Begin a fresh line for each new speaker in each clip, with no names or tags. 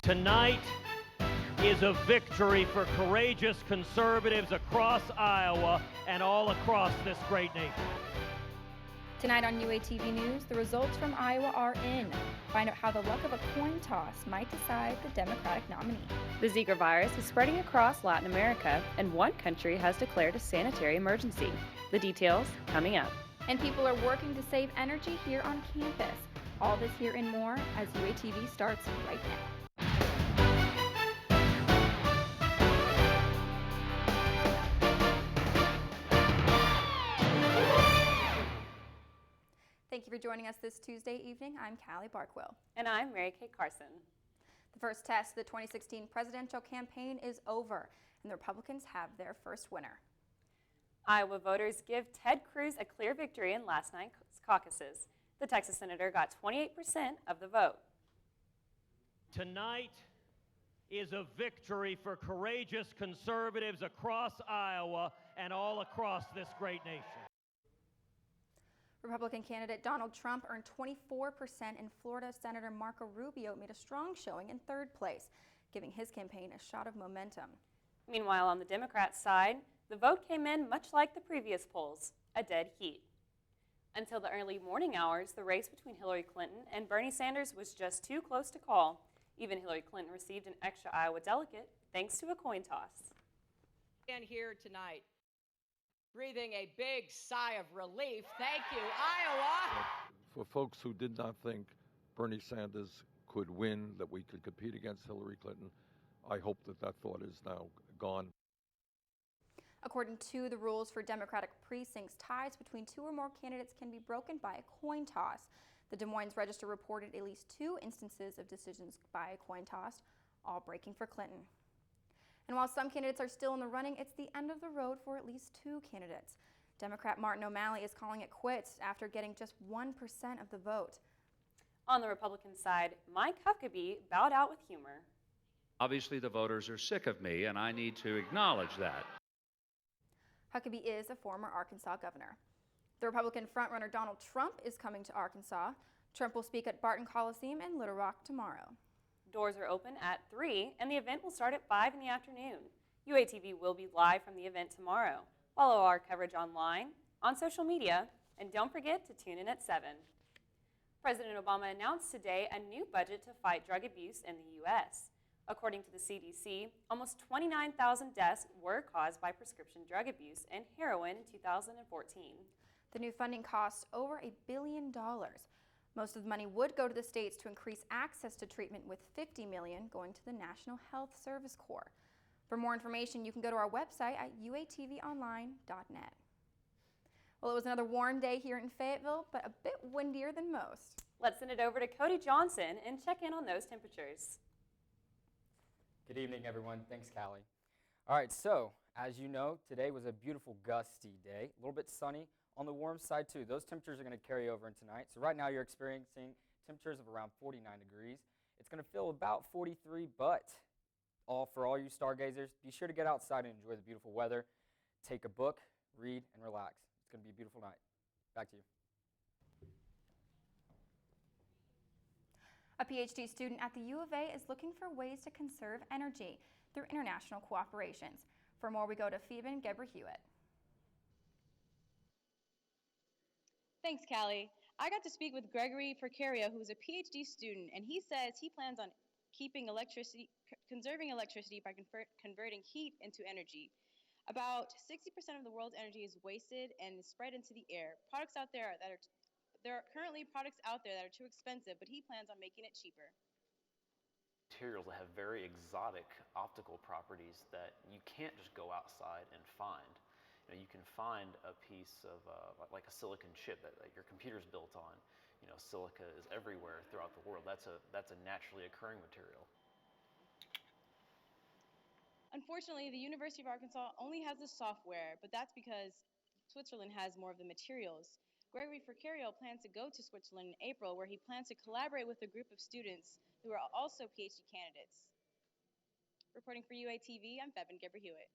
Tonight is a victory for courageous conservatives across Iowa and all across this great nation.
Tonight on UATV News, the results from Iowa are in. Find out how the luck of a coin toss might decide the Democratic nominee.
The Zika virus is spreading across Latin America, and one country has declared a sanitary emergency. The details coming up.
And people are working to save energy here on campus. All this here and more as UATV starts right now. Thank you for joining us this Tuesday evening. I'm Callie Barkwill.
And I'm Mary Kay Carson.
The first test of the 2016 presidential campaign is over, and the Republicans have their first winner.
Iowa voters give Ted Cruz a clear victory in last night's caucuses. The Texas senator got 28% of the vote.
Tonight is a victory for courageous conservatives across Iowa and all across this great nation.
Republican candidate Donald Trump earned 24%, and Florida Senator Marco Rubio made a strong showing in third place, giving his campaign a shot of momentum.
Meanwhile, on the Democrat side, the vote came in much like the previous polls, a dead heat. Until the early morning hours, the race between Hillary Clinton and Bernie Sanders was just too close to call. Even Hillary Clinton received an extra Iowa delegate thanks to a coin toss.
And here tonight, breathing a big sigh of relief. Thank you, Iowa.
For folks who did not think Bernie Sanders could win, that we could compete against Hillary Clinton, I hope that that thought is now gone.
According to the rules for Democratic precincts, ties between two or more candidates can be broken by a coin toss. The Des Moines Register reported at least 2 instances of decisions by a coin toss, all breaking for Clinton. And while some candidates are still in the running, it's the end of the road for at least 2 candidates. Democrat Martin O'Malley is calling it quits after getting just 1% of the vote.
On the Republican side, Mike Huckabee bowed out with humor.
Obviously, the voters are sick of me, and I need to acknowledge that.
Huckabee is a former Arkansas governor. The Republican frontrunner Donald Trump is coming to Arkansas. Trump will speak at Broughton Coliseum in Little Rock tomorrow.
Doors are open at 3, and the event will start at 5 in the afternoon. UATV will be live from the event tomorrow. Follow our coverage online, on social media, and don't forget to tune in at 7. President Obama announced today a new budget to fight drug abuse in the U.S. According to the CDC, almost 29,000 deaths were caused by prescription drug abuse and heroin in 2014.
The new funding costs over $1 billion. Most of the money would go to the states to increase access to treatment, with $50 million going to the National Health Service Corps. For more information, you can go to our website at uatvonline.net. Well, it was another warm day here in Fayetteville, but a bit windier than most.
Let's send it over to Cody Johnson and check in on those temperatures.
Good evening, everyone. Thanks, Callie. All right, so as you know, today was a beautiful gusty day, a little bit sunny. On the warm side, too, those temperatures are going to carry over in tonight. So right now you're experiencing temperatures of around 49 degrees. It's going to feel about 43, but for all you stargazers, be sure to get outside and enjoy the beautiful weather. Take a book, read, and relax. It's going to be a beautiful night. Back to you.
A PhD student at the U of A is looking for ways to conserve energy through international cooperations. For more, we go to Pheben Gebrihuett.
Thanks, Callie. I got to speak with Gregory Fercario, who is a PhD student, and he says he plans on conserving electricity by converting heat into energy. About 60% of the world's energy is wasted and is spread into the air. There are currently products out there that are too expensive, but he plans on making it cheaper.
Materials that have very exotic optical properties that you can't just go outside and find. You can find a piece of like a silicon chip that your computer's built on. Silica is everywhere throughout the world. That's a naturally occurring material.
Unfortunately, the University of Arkansas only has the software, but that's because Switzerland has more of the materials. Gregory Fercario plans to go to Switzerland in April, where he plans to collaborate with a group of students who are also PhD candidates. Reporting for UATV, I'm Pheben Gebrihuett.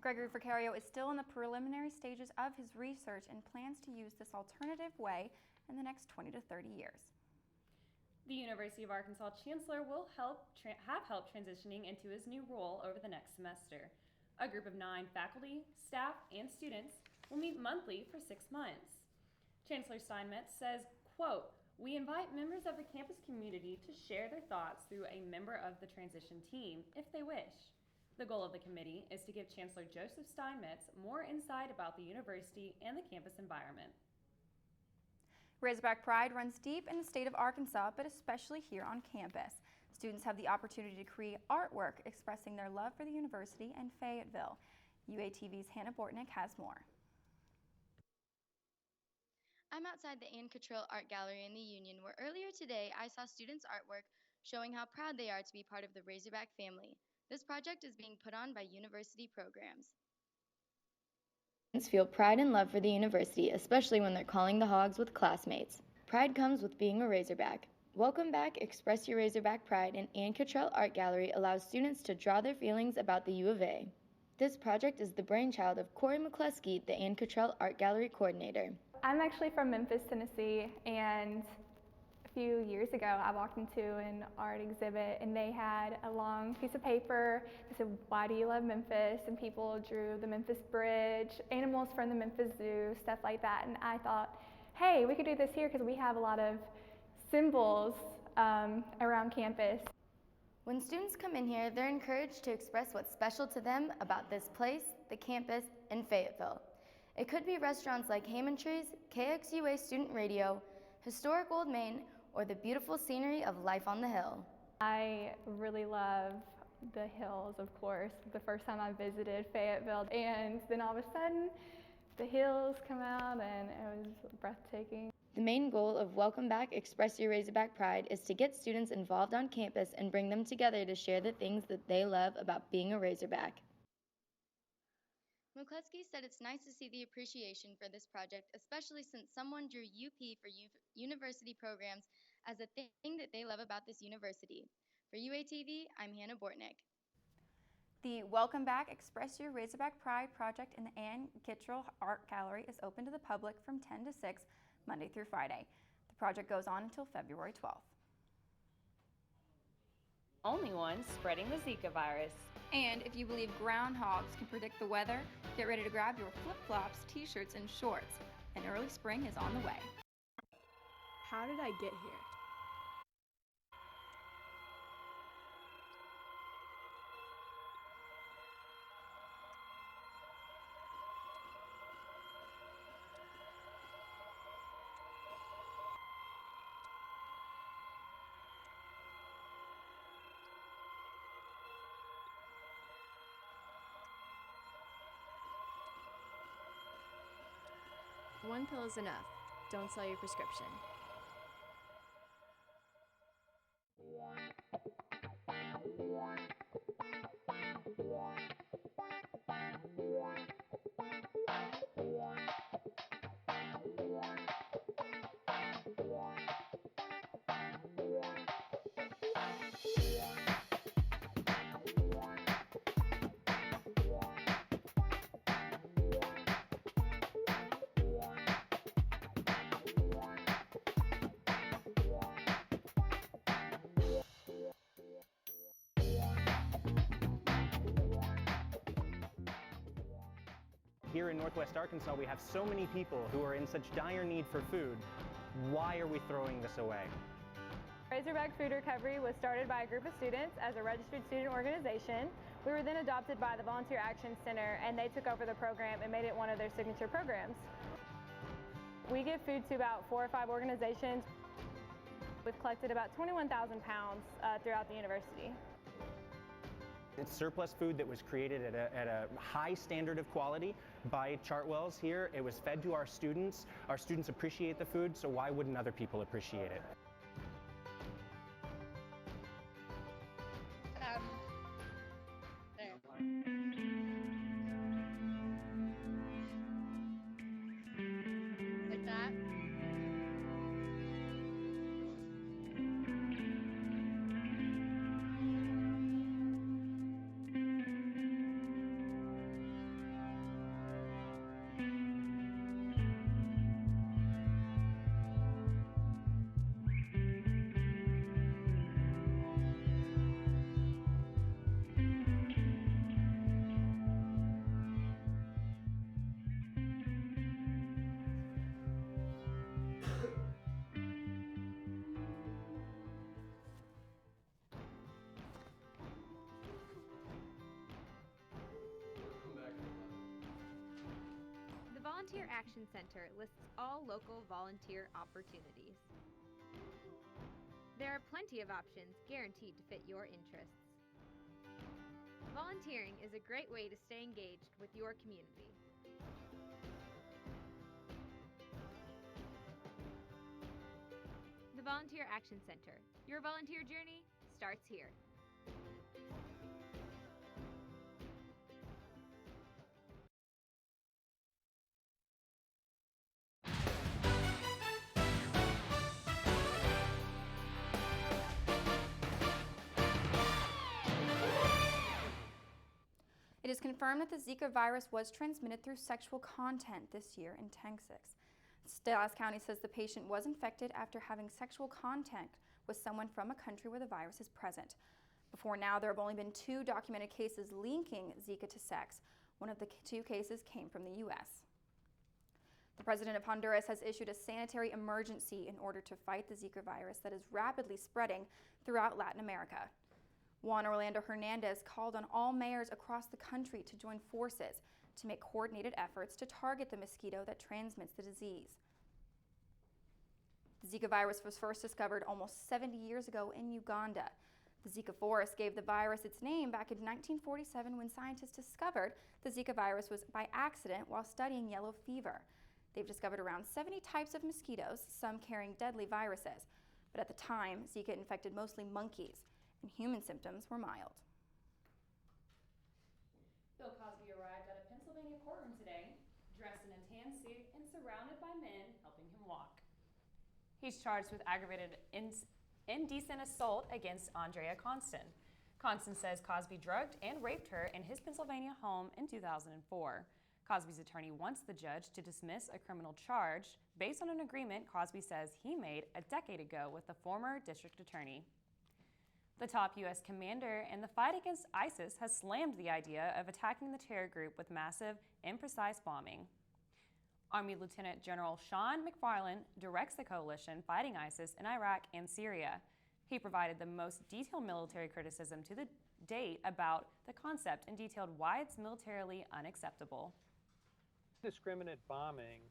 Gregory Fercario is still in the preliminary stages of his research and plans to use this alternative way in the next 20 to 30 years.
The University of Arkansas Chancellor will have help transitioning into his new role over the next semester. A group of 9 faculty, staff, and students will meet monthly for 6 months. Chancellor Steinmetz says, quote, "We invite members of the campus community to share their thoughts through a member of the transition team if they wish. The goal of the committee is to give Chancellor Joseph Steinmetz more insight about the university and the campus environment."
Razorback Pride runs deep in the state of Arkansas, but especially here on campus. Students have the opportunity to create artwork expressing their love for the university and Fayetteville. UATV's Hannah Bortnick has more.
I'm outside the Ann Cottrell Art Gallery in the Union, where earlier today I saw students' artwork showing how proud they are to be part of the Razorback family. This project is being put on by university programs. Students feel pride and love for the university, especially when they're calling the hogs with classmates. Pride comes with being a Razorback. Welcome Back, Express Your Razorback Pride in Ann Cottrell Art Gallery allows students to draw their feelings about the U of A. This project is the brainchild of Corey McCluskey, the Ann Cottrell Art Gallery coordinator.
I'm actually from Memphis, Tennessee, and a few years ago I walked into an art exhibit and they had a long piece of paper that said, "Why do you love Memphis?" and people drew the Memphis Bridge, animals from the Memphis Zoo, stuff like that, and I thought, hey, we could do this here because we have a lot of symbols around campus.
When students come in here, they're encouraged to express what's special to them about this place, the campus, and Fayetteville. It could be restaurants like Hammondtree's, KXUA Student Radio, historic Old Main, or the beautiful scenery of life on the hill.
I really love the hills, of course. The first time I visited Fayetteville, and then all of a sudden, the hills come out and it was breathtaking.
The main goal of Welcome Back, Express Your Razorback Pride is to get students involved on campus and bring them together to share the things that they love about being a Razorback. McCluskey said it's nice to see the appreciation for this project, especially since someone drew UP for university programs as a thing that they love about this university. For UATV, I'm Hannah Bortnick.
The Welcome Back, Express Your Razorback Pride project in the Ann Cottrell Art Gallery is open to the public from 10 to 6, Monday through Friday. The project goes on until February 12th.
Only one spreading the Zika virus.
And if you believe groundhogs can predict the weather, get ready to grab your flip-flops, t-shirts, and shorts. An early spring is on the way.
How did I get here? One pill is enough. Don't sell your prescription.
Here in Northwest Arkansas, we have so many people who are in such dire need for food. Why are we throwing this away?
Razorback Food Recovery was started by a group of students as a registered student organization. We were then adopted by the Volunteer Action Center, and they took over the program and made it one of their signature programs. We give food to about 4 or 5 organizations. We've collected about 21,000 pounds throughout the university.
It's surplus food that was created at a high standard of quality by Chartwells here. It was fed to our students. Our students appreciate the food, so why wouldn't other people appreciate it?
Like that.
Volunteer Action Center lists all local volunteer opportunities. There are plenty of options guaranteed to fit your interests. Volunteering is a great way to stay engaged with your community. The Volunteer Action Center. Your volunteer journey starts here.
It is confirmed that the Zika virus was transmitted through sexual content this year in Texas. Dallas County says the patient was infected after having sexual contact with someone from a country where the virus is present. Before now, there have only been 2 documented cases linking Zika to sex. One of the 2 cases came from the U.S. The president of Honduras has issued a sanitary emergency in order to fight the Zika virus that is rapidly spreading throughout Latin America. Juan Orlando Hernandez called on all mayors across the country to join forces to make coordinated efforts to target the mosquito that transmits the disease. The Zika virus was first discovered almost 70 years ago in Uganda. The Zika forest gave the virus its name back in 1947 when scientists discovered the Zika virus was by accident while studying yellow fever. They've discovered around 70 types of mosquitoes, some carrying deadly viruses. But at the time, Zika infected mostly monkeys, and human symptoms were mild.
Bill Cosby arrived at a Pennsylvania courtroom today, dressed in a tan suit and surrounded by men helping him walk. He's charged with aggravated indecent assault against Andrea Constan. Constan says Cosby drugged and raped her in his Pennsylvania home in 2004. Cosby's attorney wants the judge to dismiss a criminal charge based on an agreement Cosby says he made a decade ago with the former district attorney. The top U.S. commander in the fight against ISIS has slammed the idea of attacking the terror group with massive, imprecise bombing. Army Lieutenant General Sean McFarland directs the coalition fighting ISIS in Iraq and Syria. He provided the most detailed military criticism to the date about the concept and detailed why it's militarily unacceptable.
Indiscriminate bombing,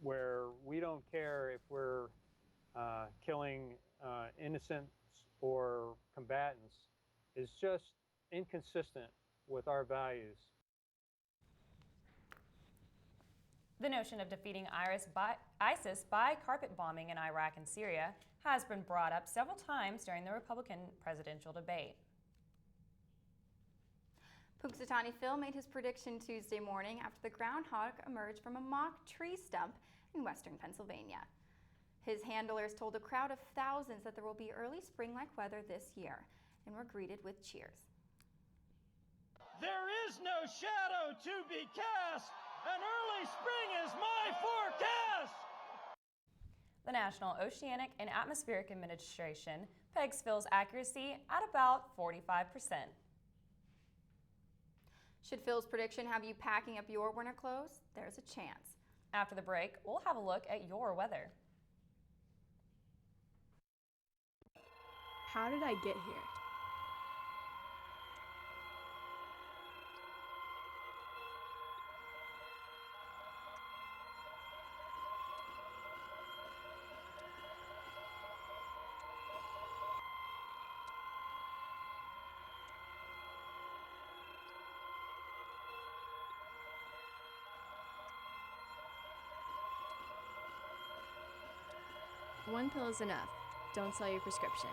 where we don't care if we're killing innocents or combatants, is just inconsistent with our values.
The notion of defeating ISIS by carpet bombing in Iraq and Syria has been brought up several times during the Republican presidential debate.
Punxsutawney Phil made his prediction Tuesday morning after the groundhog emerged from a mock tree stump in western Pennsylvania. His handlers told a crowd of thousands that there will be early spring-like weather this year and were greeted with cheers.
There is no shadow to be cast, and early spring is my forecast!
The National Oceanic and Atmospheric Administration pegs Phil's accuracy at about 45%.
Should Phil's prediction have you packing up your winter clothes? There's a chance.
After the break, we'll have a look at your weather.
How did I get here? One pill is enough. Don't sell your prescription.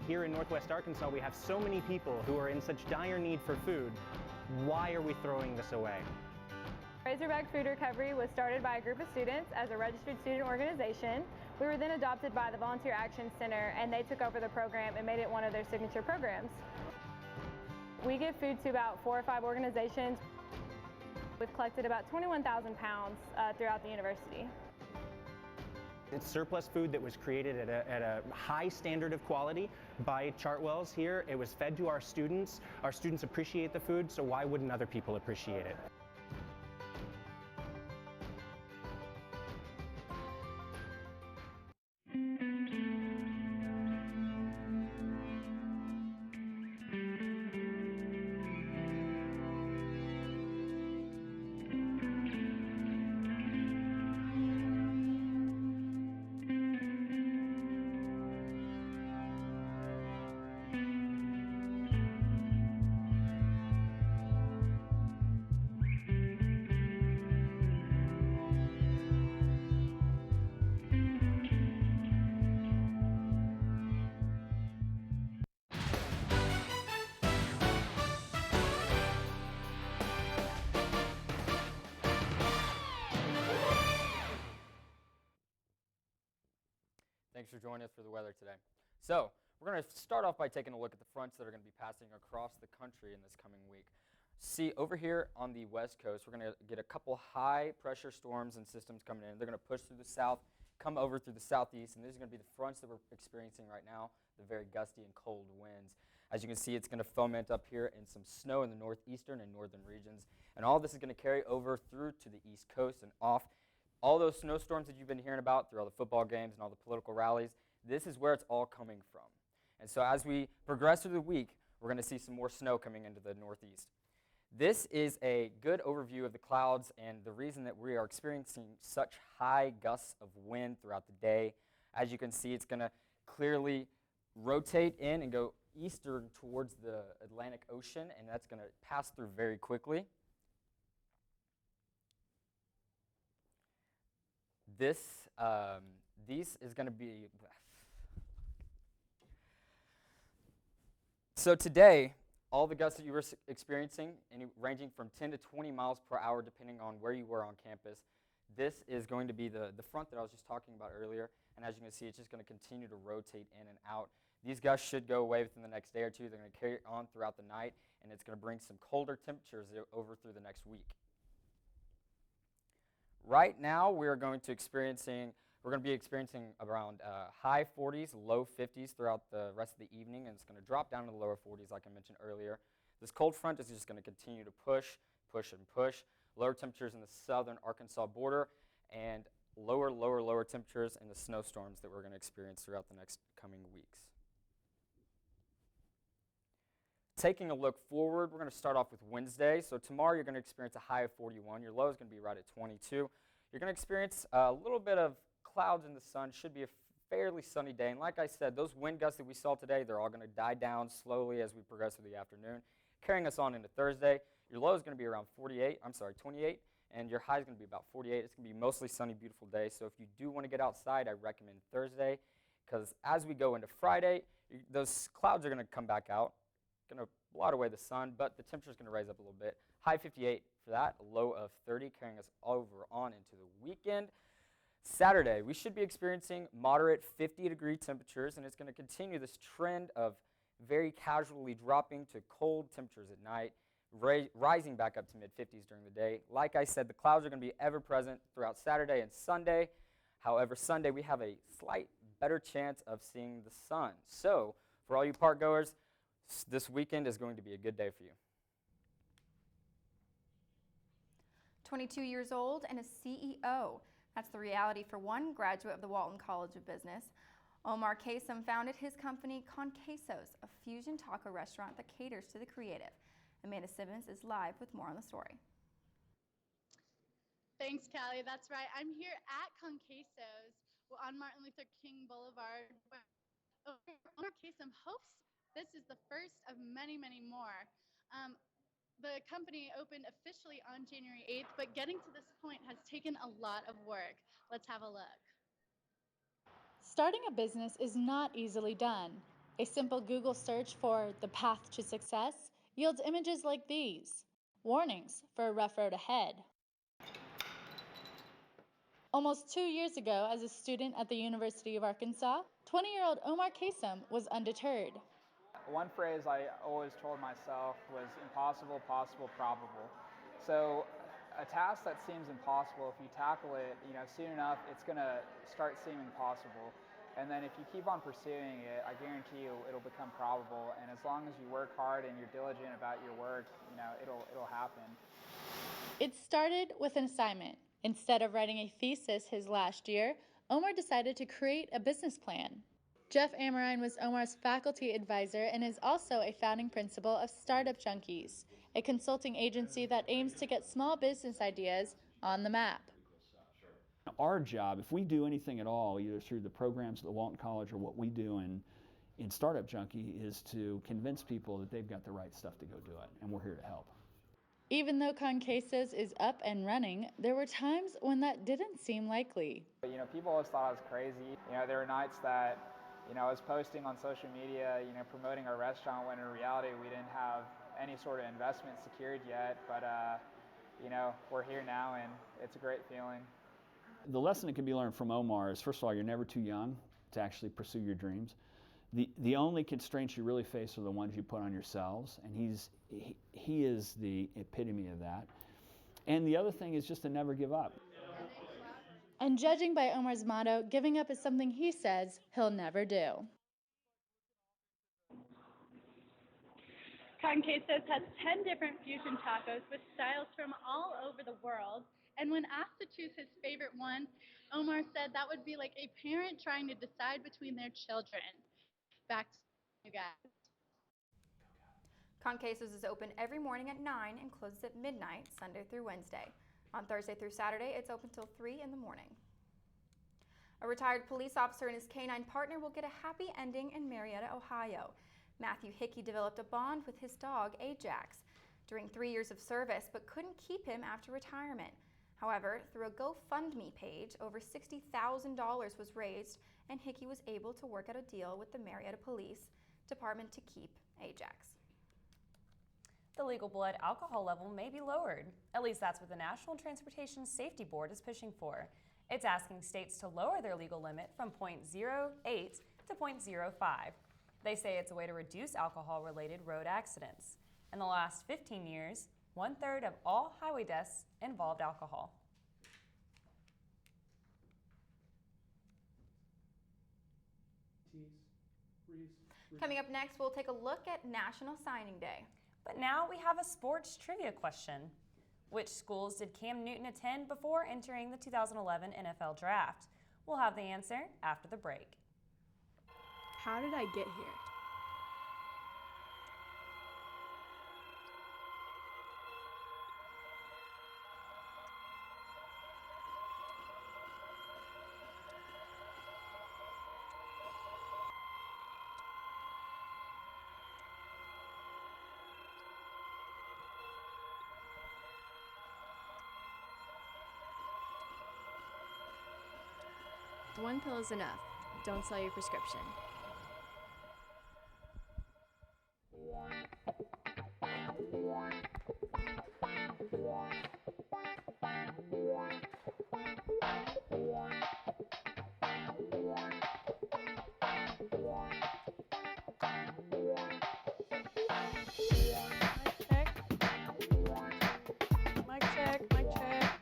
Here in Northwest Arkansas, we have so many people who are in such dire need for food. Why are we throwing this away?
Razorback Food Recovery was started by a group of students as a registered student organization. We were then adopted by the Volunteer Action Center, and they took over the program and made it one of their signature programs. We give food to about 4 or 5 organizations. We've collected about 21,000 pounds throughout the university.
It's surplus food that was created at a high standard of quality by Chartwells here. It was fed to our students. Our students appreciate the food, so why wouldn't other people appreciate it?
Thanks for joining us for the weather today. So, we're going to start off by taking a look at the fronts that are going to be passing across the country in this coming week. See, over here on the west coast, we're going to get a couple high pressure storms and systems coming in. They're going to push through the south, come over through the southeast, and these are going to be the fronts that we're experiencing right now, the very gusty and cold winds. As you can see, it's going to foment up here in some snow in the northeastern and northern regions, and all this is going to carry over through to the east coast and off. All those snowstorms that you've been hearing about through all the football games and all the political rallies, this is where it's all coming from. And so as we progress through the week, we're going to see some more snow coming into the northeast. This is a good overview of the clouds and the reason that we are experiencing such high gusts of wind throughout the day. As you can see, it's going to clearly rotate in and go eastern towards the Atlantic Ocean, and that's going to pass through very quickly. These is going to be, so today, all the gusts that you were experiencing, ranging from 10 to 20 miles per hour depending on where you were on campus, this is going to be the front that I was just talking about earlier, and as you can see, it's just going to continue to rotate in and out. These gusts should go away within the next day or two. They're going to carry on throughout the night, and it's going to bring some colder temperatures over through the next week. Right now, we're going to be experiencing around high 40s, low 50s throughout the rest of the evening, and it's going to drop down to the lower 40s like I mentioned earlier. This cold front is just going to continue to push, and push. Lower temperatures in the southern Arkansas border, and lower temperatures in the snowstorms that we're going to experience throughout the next coming weeks. Taking a look forward, we're going to start off with Wednesday. So tomorrow you're going to experience a high of 41. Your low is going to be right at 22. You're going to experience a little bit of clouds in the sun. Should be a fairly sunny day. And like I said, those wind gusts that we saw today, they're all going to die down slowly as we progress through the afternoon, carrying us on into Thursday. Your low is going to be around 28, and your high is going to be about 48. It's going to be mostly sunny, beautiful day. So if you do want to get outside, I recommend Thursday, because as we go into Friday, those clouds are going to come back out. Going to blot away the sun, but the temperature is going to raise up a little bit. High 58 for that, a low of 30, carrying us over on into the weekend. Saturday, we should be experiencing moderate 50-degree temperatures, and it's going to continue this trend of very casually dropping to cold temperatures at night, rising back up to mid-50s during the day. Like I said, the clouds are going to be ever-present throughout Saturday and Sunday. However, Sunday, we have a slight better chance of seeing the sun. So, for all you park goers, this weekend is going to be a good day for you.
22 years old and a CEO. That's the reality for one graduate of the Walton College of Business. Omar Kassahun founded his company Conquesos, a fusion taco restaurant that caters to the creative. Amanda Simmons is live with more on the story.
Thanks, Callie. That's right. I'm here at Conquesos on Martin Luther King Boulevard. Omar Kassahun hopes this is the first of many, many more. The company opened officially on January 8th, but getting to this point has taken a lot of work. Let's have a look. Starting a business is not easily done. A simple Google search for the path to success yields images like these. Warnings for a rough road ahead. Almost 2 years ago, as a student at the University of Arkansas, 20-year-old Omar Kasem was undeterred.
One phrase I always told myself was impossible, possible, probable. So a task that seems impossible, if you tackle it, soon enough, it's going to start seeming possible. And then if you keep on pursuing it, I guarantee you it'll become probable. And as long as you work hard and you're diligent about your work, it'll happen.
It started with an assignment. Instead of writing a thesis his last year, Omar decided to create a business plan. Jeff Amarine was Omar's faculty advisor and is also a founding principal of Startup Junkies, a consulting agency that aims to get small business ideas on the map.
Our job, if we do anything at all, either through the programs at the Walton College or what we do in Startup Junkie, is to convince people that they've got the right stuff to go do it, and we're here to help.
Even though Conquestas is up and running, there were times when that didn't seem likely.
People always thought I was crazy. There were nights that, I was posting on social media, promoting our restaurant, when in reality we didn't have any sort of investment secured yet. But, we're here now, and it's a great feeling.
The lesson that can be learned from Omar is, first of all, you're never too young to actually pursue your dreams. The only constraints you really face are the ones you put on yourselves, and he is the epitome of that. And the other thing is just to never give up.
And judging by Omar's motto, giving up is something he says he'll never do.
Conquestas has 10 different fusion tacos with styles from all over the world. And when asked to choose his favorite one, Omar said that would be like a parent trying to decide between their children. Back to you guys.
Conquestas is open every morning at 9 and closes at midnight, Sunday through Wednesday. On Thursday through Saturday, it's open till 3 in the morning. A retired police officer and his canine partner will get a happy ending in Marietta, Ohio. Matthew Hickey developed a bond with his dog, Ajax, during 3 years of service, but couldn't keep him after retirement. However, through a GoFundMe page, over $60,000 was raised, and Hickey was able to work out a deal with the Marietta Police Department to keep Ajax.
The legal blood alcohol level may be lowered. At least that's what the National Transportation Safety Board is pushing for. It's asking states to lower their legal limit from 0.08 to 0.05. They say it's a way to reduce alcohol-related road accidents. In the last 15 years, 1/3 of all highway deaths involved alcohol.
Coming up next, we'll take a look at National Signing Day.
But now we have a sports trivia question. Which schools did Cam Newton attend before entering the 2011 NFL Draft? We'll have the answer after the break.
How did I get here? One pill is enough. Don't sell your prescription.
Mic check, mic check.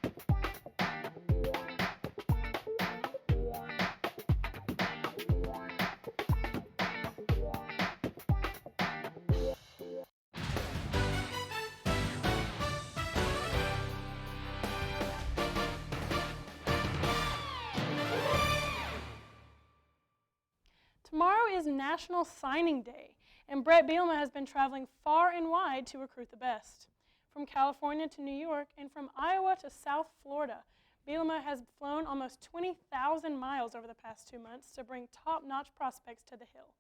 Tomorrow is National Signing Day, and Brett Bielema has been traveling far and wide to recruit the best. From California to New York and from Iowa to South Florida, Bielema has flown almost 20,000 miles over the past 2 months to bring top-notch prospects to the Hill.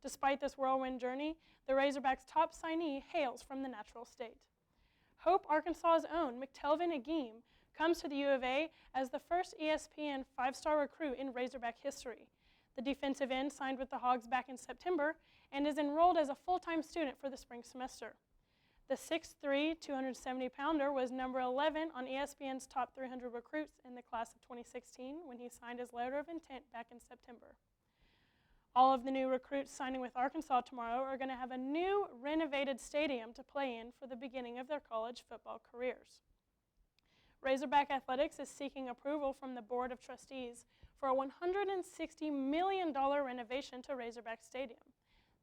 Despite this whirlwind journey, the Razorbacks' top signee hails from the natural state. Hope, Arkansas's own McTelvin Agim comes to the U of A as the first ESPN 5-star recruit in Razorback history. The defensive end signed with the Hogs back in September and is enrolled as a full-time student for the spring semester. The 6'3", 270-pounder was number 11 on ESPN's top 300 recruits in the class of 2016 when he signed his letter of intent back in September. All of the new recruits signing with Arkansas tomorrow are going to have a new renovated stadium to play in for the beginning of their college football careers. Razorback Athletics is seeking approval from the Board of Trustees for a $160 million renovation to Razorback Stadium.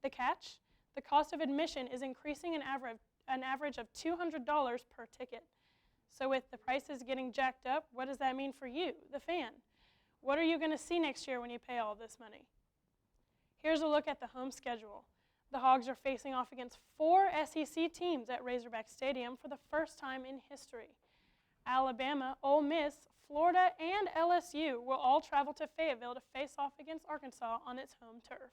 The catch? The cost of admission is increasing an average of $200 per ticket. So with the prices getting jacked up, what does that mean for you, the fan? What are you going to see next year when you pay all this money? Here's a look at the home schedule. The Hogs are facing off against 4 SEC teams at Razorback Stadium for the first time in history. Alabama, Ole Miss, Florida, and LSU will all travel to Fayetteville to face off against Arkansas on its home turf.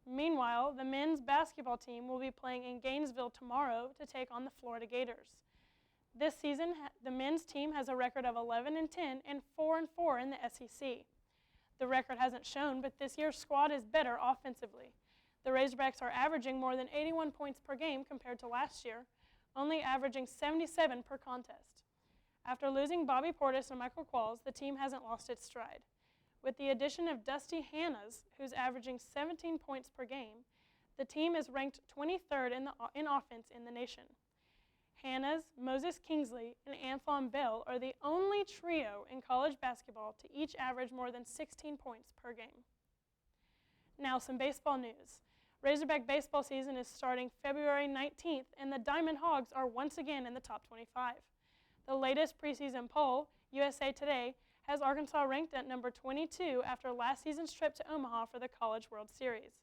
Meanwhile, the men's basketball team will be playing in Gainesville tomorrow to take on the Florida Gators. This season, the men's team has a record of 11-10 and 4-4 in the SEC. The record hasn't shown, but this year's squad is better offensively. The Razorbacks are averaging more than 81 points per game compared to last year, only averaging 77 per contest. After losing Bobby Portis and Michael Qualls, the team hasn't lost its stride. With the addition of Dusty Hannas, who's averaging 17 points per game, the team is ranked 23rd in offense in the nation. Hannas, Moses Kingsley, and Anthon Bell are the only trio in college basketball to each average more than 16 points per game. Now some baseball news. Razorback baseball season is starting February 19th, and the Diamond Hogs are once again in the top 25. The latest preseason poll, USA Today, has Arkansas ranked at number 22 after last season's trip to Omaha for the College World Series.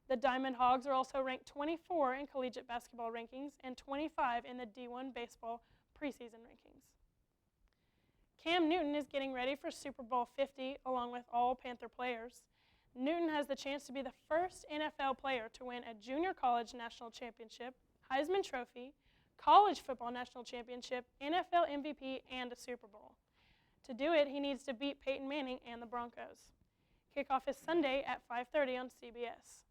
The Diamond Hogs are also ranked 24 in collegiate basketball rankings and 25 in the D1 baseball preseason rankings. Cam Newton is getting ready for Super Bowl 50 along with all Panther players. Newton has the chance to be the first NFL player to win a junior college national championship, Heisman Trophy, college football national championship, NFL MVP, and a Super Bowl. To do it, he needs to beat Peyton Manning and the Broncos. Kickoff is Sunday at 5:30 on CBS.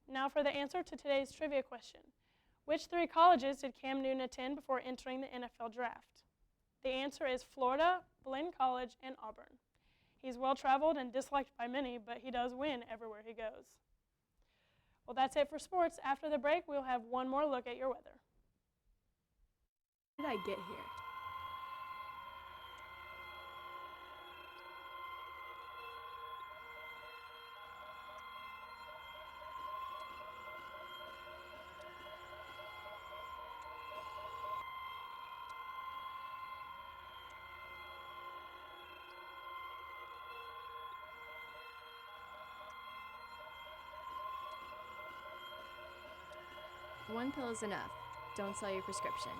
Now for the answer to today's trivia question. Which 3 colleges did Cam Newton attend before entering the NFL draft? The answer is Florida, Blinn College, and Auburn. He's well-traveled and disliked by many, but he does win everywhere he goes. Well, that's it for sports. After the break, we'll have one more look at your weather.
How did I get here? One pill is enough. Don't sell your prescription.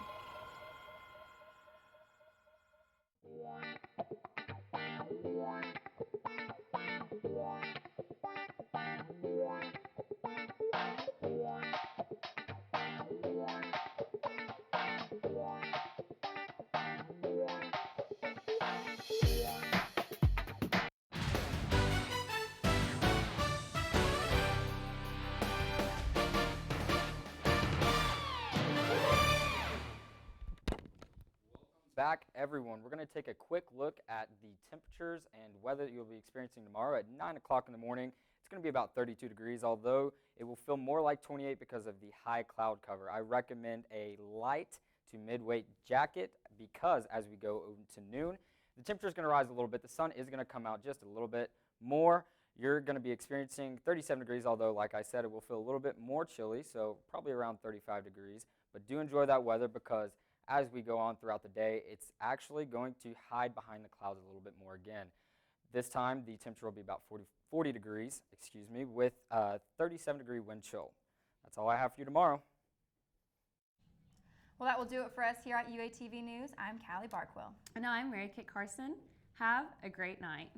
Back, everyone. We're going to take a quick look at the temperatures and weather you'll be experiencing tomorrow at 9 o'clock in the morning. It's going to be about 32 degrees, although it will feel more like 28 because of the high cloud cover. I recommend a light to mid-weight jacket because as we go to noon, the temperature is going to rise a little bit. The sun is going to come out just a little bit more. You're going to be experiencing 37 degrees, although, like I said, it will feel a little bit more chilly, so probably around 35 degrees. But do enjoy that weather because as we go on throughout the day, it's actually going to hide behind the clouds a little bit more again. This time, the temperature will be about 40 degrees, with a 37-degree wind chill. That's all I have for you tomorrow.
Well, that will do it for us here at UATV News. I'm Callie Barkwill.
And I'm Mary Kit Carson. Have a great night.